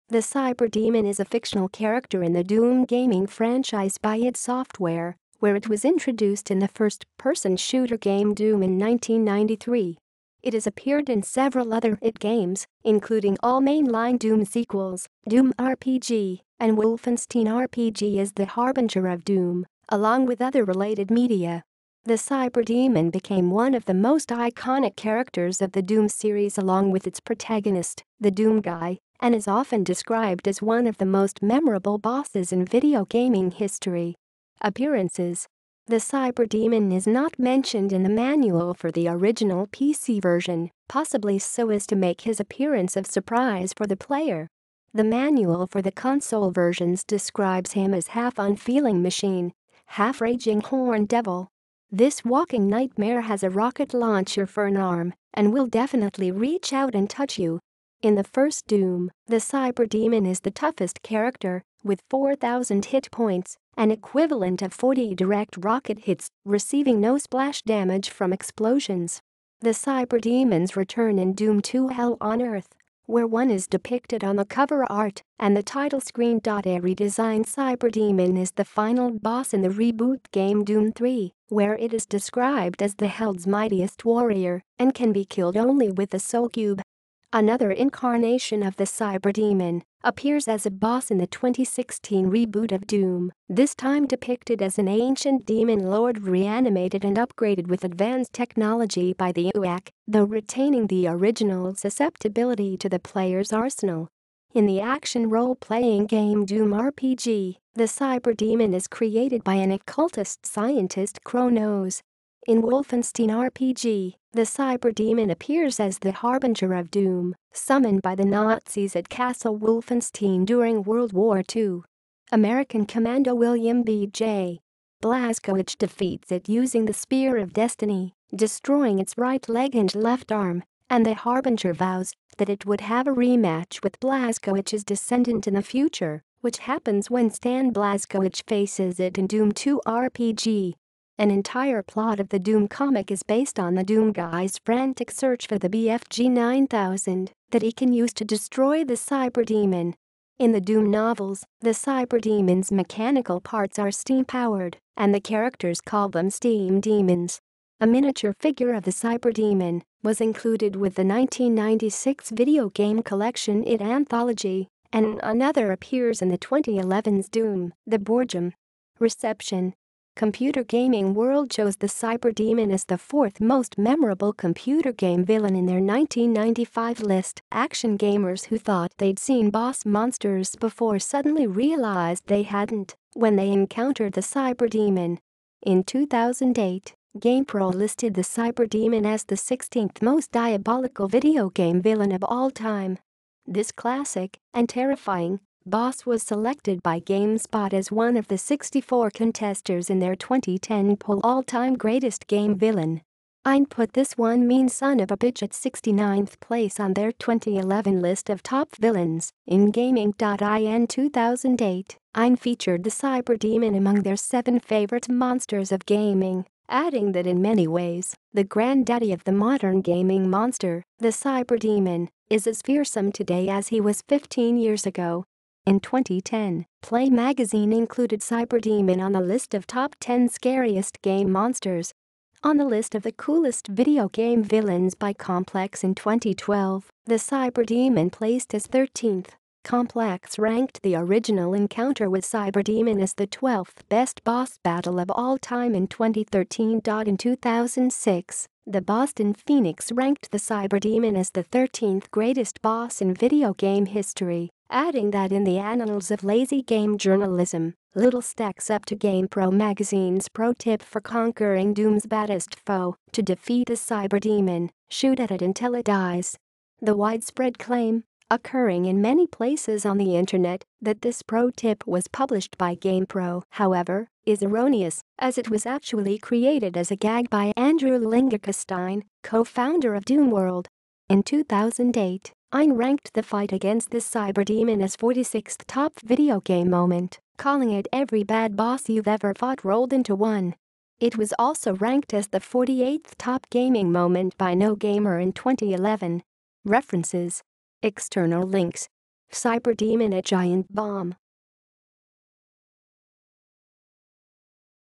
The Cyberdemon is a fictional character in the Doom gaming franchise by id Software, where it was introduced in the first-person shooter game Doom in 1993. It has appeared in several other id games, including all mainline Doom sequels, Doom RPG, and Wolfenstein RPG as the Harbinger of Doom, along with other related media. The Cyberdemon became one of the most iconic characters of the Doom series along with its protagonist, the Doomguy, and is often described as one of the most memorable bosses in video gaming history. Appearances. The Cyberdemon is not mentioned in the manual for the original PC version, possibly so as to make his appearance of surprise for the player. The manual for the console versions describes him as half unfeeling machine, half raging horned devil. This walking nightmare has a rocket launcher for an arm and will definitely reach out and touch you. In the first Doom, the Cyberdemon is the toughest character, with 4,000 hit points, an equivalent of 40 direct rocket hits, receiving no splash damage from explosions. The Cyberdemon's return in Doom 2 Hell on Earth, where one is depicted on the cover art and the title screen. A redesigned Cyberdemon is the final boss in the reboot game Doom 3, where it is described as the Hell's mightiest warrior and can be killed only with a soul cube. Another incarnation of the Cyberdemon appears as a boss in the 2016 reboot of Doom, this time depicted as an ancient demon lord reanimated and upgraded with advanced technology by the UAC, though retaining the original susceptibility to the player's arsenal. In the action role-playing game Doom RPG, the Cyberdemon is created by an occultist scientist Kronos. In Wolfenstein RPG, the Cyberdemon appears as the Harbinger of Doom, summoned by the Nazis at Castle Wolfenstein during World War II. American Commando William B.J. Blazkowicz defeats it using the Spear of Destiny, destroying its right leg and left arm, and the Harbinger vows that it would have a rematch with Blazkowicz's descendant in the future, which happens when Stan Blazkowicz faces it in Doom 2 RPG. An entire plot of the Doom comic is based on the Doomguy's frantic search for the BFG 9000 that he can use to destroy the Cyberdemon. In the Doom novels, the Cyberdemon's mechanical parts are steam-powered, and the characters call them Steam Demons. A miniature figure of the Cyberdemon was included with the 1996 video game collection id Anthology, and another appears in the 2011's Doom, the Boardgame. Reception. Computer Gaming World chose the Cyberdemon as the fourth most memorable computer game villain in their 1995 list. Action gamers who thought they'd seen boss monsters before suddenly realized they hadn't when they encountered the Cyberdemon. In 2008, GamePro listed the Cyberdemon as the 16th most diabolical video game villain of all time. This classic and terrifying boss was selected by GameSpot as one of the 64 contesters in their 2010 poll all-time greatest game villain. I'd put this one mean son of a bitch at 69th place on their 2011 list of top villains. In Gaming.in 2008, I'd featured the Cyberdemon among their 7 favorite monsters of gaming, adding that in many ways, the granddaddy of the modern gaming monster, the Cyberdemon, is as fearsome today as he was 15 years ago. In 2010, Play magazine included Cyberdemon on the list of top 10 scariest game monsters. On the list of the coolest video game villains by Complex in 2012, the Cyberdemon placed as 13th. Complex ranked the original encounter with Cyberdemon as the 12th best boss battle of all time in 2013. In 2006, the Boston Phoenix ranked the Cyberdemon as the 13th greatest boss in video game history, adding that in the annals of lazy game journalism, little stacks up to GamePro magazine's pro tip for conquering Doom's baddest foe: to defeat the Cyberdemon, shoot at it until it dies. The widespread claim, occurring in many places on the internet, that this pro tip was published by GamePro, however, is erroneous, as it was actually created as a gag by Andrew Lingerkestein, co-founder of Doomworld. In 2008, Ein ranked the fight against the Cyberdemon as 46th top video game moment, calling it every bad boss you've ever fought rolled into one. It was also ranked as the 48th top gaming moment by No Gamer in 2011. References. External links. Cyberdemon, a giant bomb.